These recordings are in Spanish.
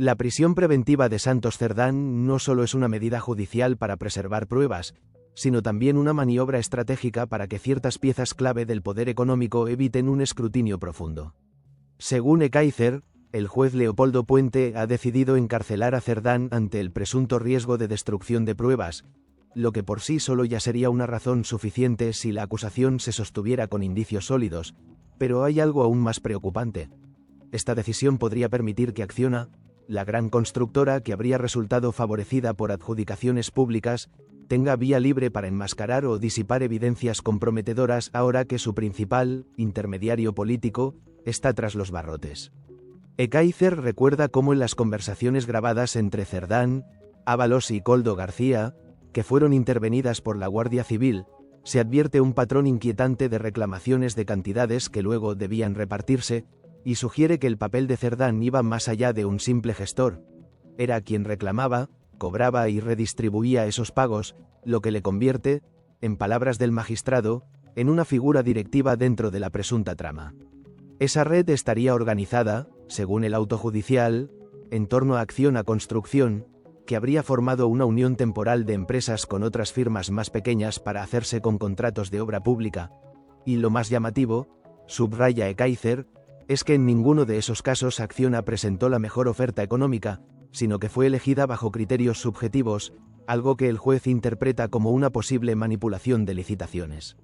La prisión preventiva de Santos Cerdán no solo es una medida judicial para preservar pruebas, sino también una maniobra estratégica para que ciertas piezas clave del poder económico eviten un escrutinio profundo. Según Ekaizer, el juez Leopoldo Puente ha decidido encarcelar a Cerdán ante el presunto riesgo de destrucción de pruebas, lo que por sí solo ya sería una razón suficiente si la acusación se sostuviera con indicios sólidos, pero hay algo aún más preocupante. Esta decisión podría permitir que Acciona, la gran constructora que habría resultado favorecida por adjudicaciones públicas, tenga vía libre para enmascarar o disipar evidencias comprometedoras ahora que su principal intermediario político está tras los barrotes. Ekaizer recuerda cómo en las conversaciones grabadas entre Cerdán, Ábalos y Koldo García, que fueron intervenidas por la Guardia Civil, se advierte un patrón inquietante de reclamaciones de cantidades que luego debían repartirse, y sugiere que el papel de Cerdán iba más allá de un simple gestor. Era quien reclamaba, cobraba y redistribuía esos pagos, lo que le convierte, en palabras del magistrado, en una figura directiva dentro de la presunta trama. Esa red estaría organizada, según el auto judicial, en torno a Acciona Construcción, que habría formado una unión temporal de empresas con otras firmas más pequeñas para hacerse con contratos de obra pública, y lo más llamativo, subraya Ekaizer, es que en ninguno de esos casos Acciona presentó la mejor oferta económica, sino que fue elegida bajo criterios subjetivos, algo que el juez interpreta como una posible manipulación de licitaciones.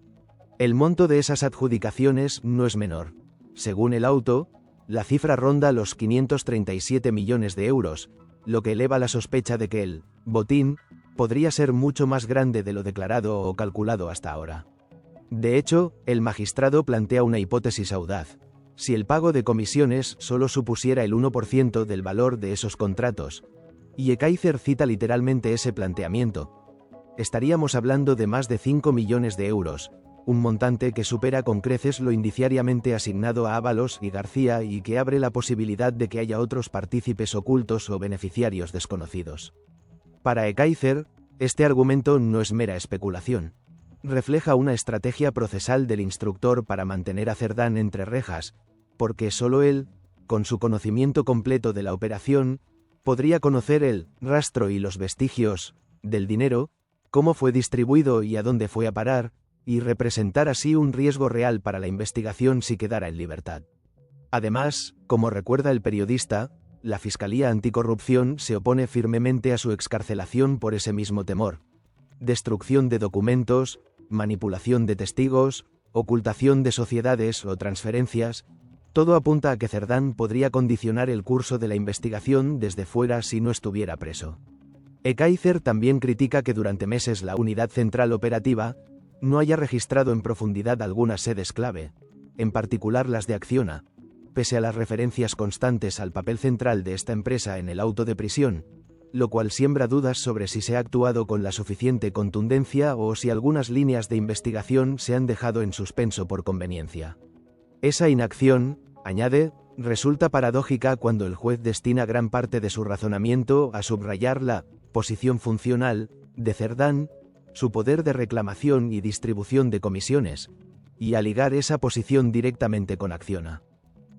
El monto de esas adjudicaciones no es menor. Según el auto, la cifra ronda los 537 millones de euros, lo que eleva la sospecha de que el botín podría ser mucho más grande de lo declarado o calculado hasta ahora. De hecho, el magistrado plantea una hipótesis audaz. Si el pago de comisiones solo supusiera el 1% del valor de esos contratos, y Ekaizer cita literalmente ese planteamiento, estaríamos hablando de más de 5 millones de euros, un montante que supera con creces lo indiciariamente asignado a Ábalos y García y que abre la posibilidad de que haya otros partícipes ocultos o beneficiarios desconocidos. Para Ekaizer, este argumento no es mera especulación. Refleja una estrategia procesal del instructor para mantener a Cerdán entre rejas, porque solo él, con su conocimiento completo de la operación, podría conocer el rastro y los vestigios del dinero, cómo fue distribuido y a dónde fue a parar, y representar así un riesgo real para la investigación si quedara en libertad. Además, como recuerda el periodista, la Fiscalía Anticorrupción se opone firmemente a su excarcelación por ese mismo temor. Destrucción de documentos, manipulación de testigos, ocultación de sociedades o transferencias, todo apunta a que Cerdán podría condicionar el curso de la investigación desde fuera si no estuviera preso. Ekaizer también critica que durante meses la Unidad Central Operativa no haya registrado en profundidad algunas sedes clave, en particular las de Acciona, pese a las referencias constantes al papel central de esta empresa en el auto de prisión, lo cual siembra dudas sobre si se ha actuado con la suficiente contundencia o si algunas líneas de investigación se han dejado en suspenso por conveniencia. Esa inacción, añade, resulta paradójica cuando el juez destina gran parte de su razonamiento a subrayar la posición funcional de Cerdán, su poder de reclamación y distribución de comisiones, y a ligar esa posición directamente con Acciona.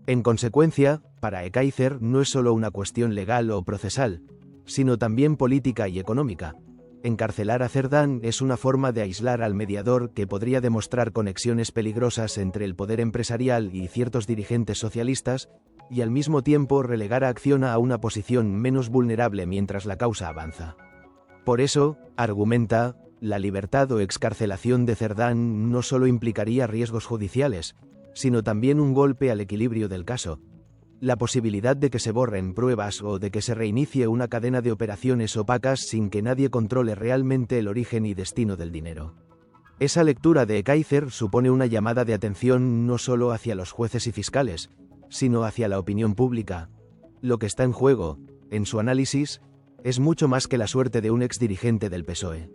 En consecuencia, para Ekaizer no es solo una cuestión legal o procesal, sino también política y económica. Encarcelar a Cerdán es una forma de aislar al mediador que podría demostrar conexiones peligrosas entre el poder empresarial y ciertos dirigentes socialistas, y al mismo tiempo relegar a Acciona a una posición menos vulnerable mientras la causa avanza. Por eso, argumenta, la libertad o excarcelación de Cerdán no solo implicaría riesgos judiciales, sino también un golpe al equilibrio del caso. La posibilidad de que se borren pruebas o de que se reinicie una cadena de operaciones opacas sin que nadie controle realmente el origen y destino del dinero. Esa lectura de Ekaizer supone una llamada de atención no solo hacia los jueces y fiscales, sino hacia la opinión pública. Lo que está en juego, en su análisis, es mucho más que la suerte de un exdirigente del PSOE.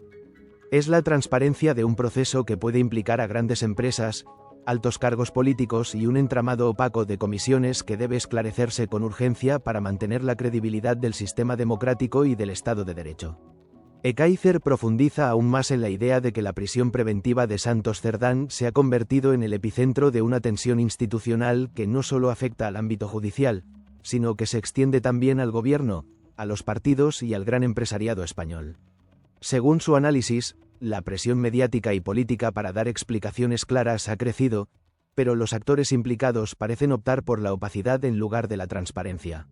Es la transparencia de un proceso que puede implicar a grandes empresas, altos cargos políticos y un entramado opaco de comisiones que debe esclarecerse con urgencia para mantener la credibilidad del sistema democrático y del Estado de Derecho. Ekaizer profundiza aún más en la idea de que la prisión preventiva de Santos Cerdán se ha convertido en el epicentro de una tensión institucional que no solo afecta al ámbito judicial, sino que se extiende también al gobierno, a los partidos y al gran empresariado español. Según su análisis, la presión mediática y política para dar explicaciones claras ha crecido, pero los actores implicados parecen optar por la opacidad en lugar de la transparencia.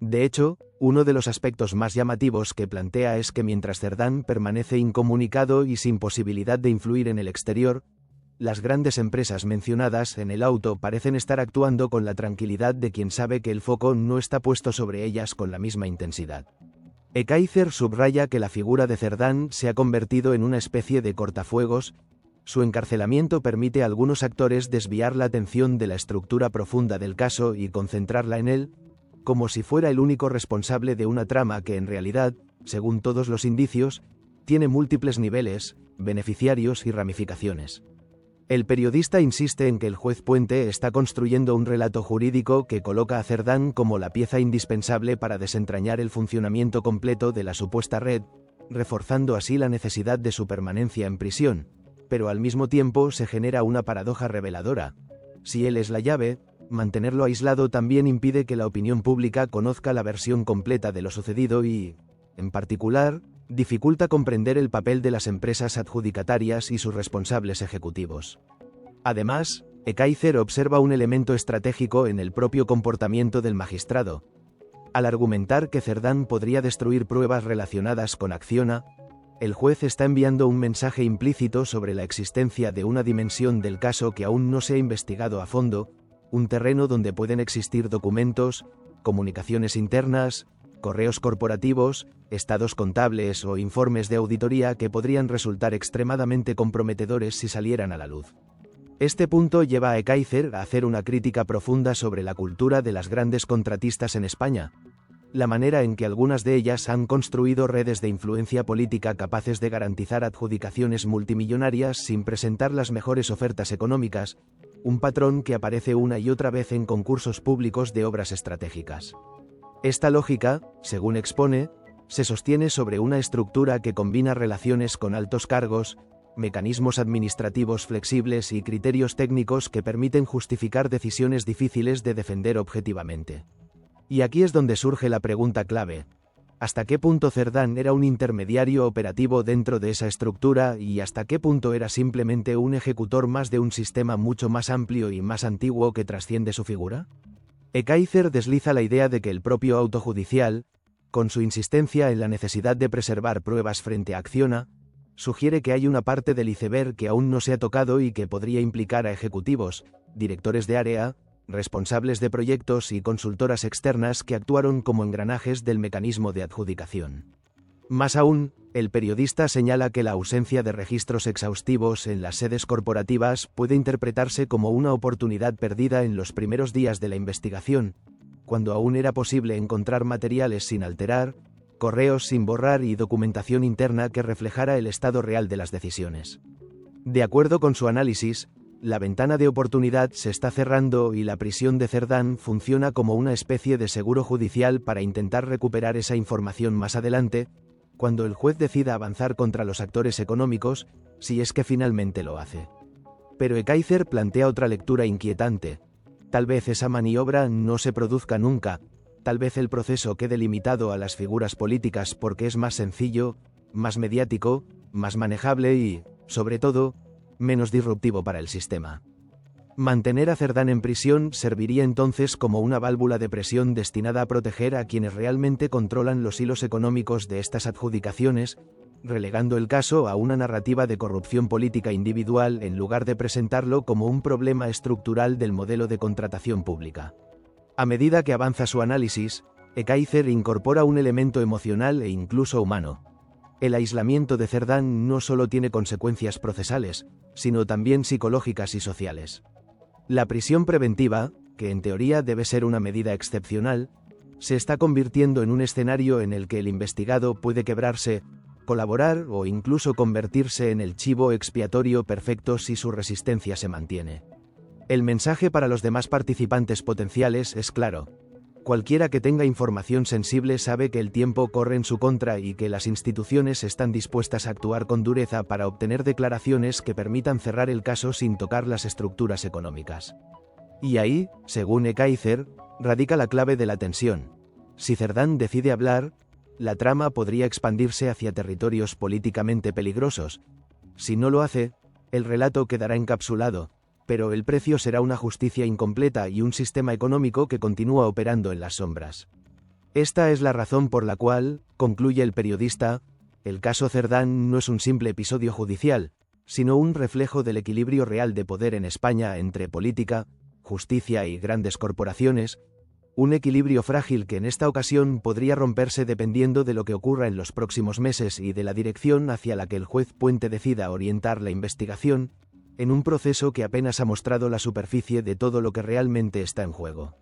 De hecho, uno de los aspectos más llamativos que plantea es que mientras Cerdán permanece incomunicado y sin posibilidad de influir en el exterior, las grandes empresas mencionadas en el auto parecen estar actuando con la tranquilidad de quien sabe que el foco no está puesto sobre ellas con la misma intensidad. Ekaizer subraya que la figura de Cerdán se ha convertido en una especie de cortafuegos. Su encarcelamiento permite a algunos actores desviar la atención de la estructura profunda del caso y concentrarla en él, como si fuera el único responsable de una trama que en realidad, según todos los indicios, tiene múltiples niveles, beneficiarios y ramificaciones. El periodista insiste en que el juez Puente está construyendo un relato jurídico que coloca a Cerdán como la pieza indispensable para desentrañar el funcionamiento completo de la supuesta red, reforzando así la necesidad de su permanencia en prisión, pero al mismo tiempo se genera una paradoja reveladora. Si él es la llave, mantenerlo aislado también impide que la opinión pública conozca la versión completa de lo sucedido y, en particular, dificulta comprender el papel de las empresas adjudicatarias y sus responsables ejecutivos. Además, Ekaizer observa un elemento estratégico en el propio comportamiento del magistrado. Al argumentar que Cerdán podría destruir pruebas relacionadas con Acciona, el juez está enviando un mensaje implícito sobre la existencia de una dimensión del caso que aún no se ha investigado a fondo, un terreno donde pueden existir documentos, comunicaciones internas, correos corporativos, estados contables o informes de auditoría que podrían resultar extremadamente comprometedores si salieran a la luz. Este punto lleva a Ekaizer a hacer una crítica profunda sobre la cultura de las grandes contratistas en España, la manera en que algunas de ellas han construido redes de influencia política capaces de garantizar adjudicaciones multimillonarias sin presentar las mejores ofertas económicas, un patrón que aparece una y otra vez en concursos públicos de obras estratégicas. Esta lógica, según expone, se sostiene sobre una estructura que combina relaciones con altos cargos, mecanismos administrativos flexibles y criterios técnicos que permiten justificar decisiones difíciles de defender objetivamente. Y aquí es donde surge la pregunta clave: ¿hasta qué punto Cerdán era un intermediario operativo dentro de esa estructura y hasta qué punto era simplemente un ejecutor más de un sistema mucho más amplio y más antiguo que trasciende su figura? Ekaizer desliza la idea de que el propio auto judicial, con su insistencia en la necesidad de preservar pruebas frente a Acciona, sugiere que hay una parte del iceberg que aún no se ha tocado y que podría implicar a ejecutivos, directores de área, responsables de proyectos y consultoras externas que actuaron como engranajes del mecanismo de adjudicación. Más aún, el periodista señala que la ausencia de registros exhaustivos en las sedes corporativas puede interpretarse como una oportunidad perdida en los primeros días de la investigación, cuando aún era posible encontrar materiales sin alterar, correos sin borrar y documentación interna que reflejara el estado real de las decisiones. De acuerdo con su análisis, la ventana de oportunidad se está cerrando y la prisión de Cerdán funciona como una especie de seguro judicial para intentar recuperar esa información más adelante, cuando el juez decida avanzar contra los actores económicos, si es que finalmente lo hace. Pero Ekaizer plantea otra lectura inquietante. Tal vez esa maniobra no se produzca nunca, tal vez el proceso quede limitado a las figuras políticas porque es más sencillo, más mediático, más manejable y, sobre todo, menos disruptivo para el sistema. Mantener a Cerdán en prisión serviría entonces como una válvula de presión destinada a proteger a quienes realmente controlan los hilos económicos de estas adjudicaciones, relegando el caso a una narrativa de corrupción política individual en lugar de presentarlo como un problema estructural del modelo de contratación pública. A medida que avanza su análisis, Ekaizer incorpora un elemento emocional e incluso humano. El aislamiento de Cerdán no solo tiene consecuencias procesales, sino también psicológicas y sociales. La prisión preventiva, que en teoría debe ser una medida excepcional, se está convirtiendo en un escenario en el que el investigado puede quebrarse, colaborar o incluso convertirse en el chivo expiatorio perfecto si su resistencia se mantiene. El mensaje para los demás participantes potenciales es claro. Cualquiera que tenga información sensible sabe que el tiempo corre en su contra y que las instituciones están dispuestas a actuar con dureza para obtener declaraciones que permitan cerrar el caso sin tocar las estructuras económicas. Y ahí, según Ekaizer, radica la clave de la tensión. Si Cerdán decide hablar, la trama podría expandirse hacia territorios políticamente peligrosos. Si no lo hace, el relato quedará encapsulado, pero el precio será una justicia incompleta y un sistema económico que continúa operando en las sombras. Esta es la razón por la cual, concluye el periodista, el caso Cerdán no es un simple episodio judicial, sino un reflejo del equilibrio real de poder en España entre política, justicia y grandes corporaciones, un equilibrio frágil que en esta ocasión podría romperse dependiendo de lo que ocurra en los próximos meses y de la dirección hacia la que el juez Puente decida orientar la investigación, en un proceso que apenas ha mostrado la superficie de todo lo que realmente está en juego.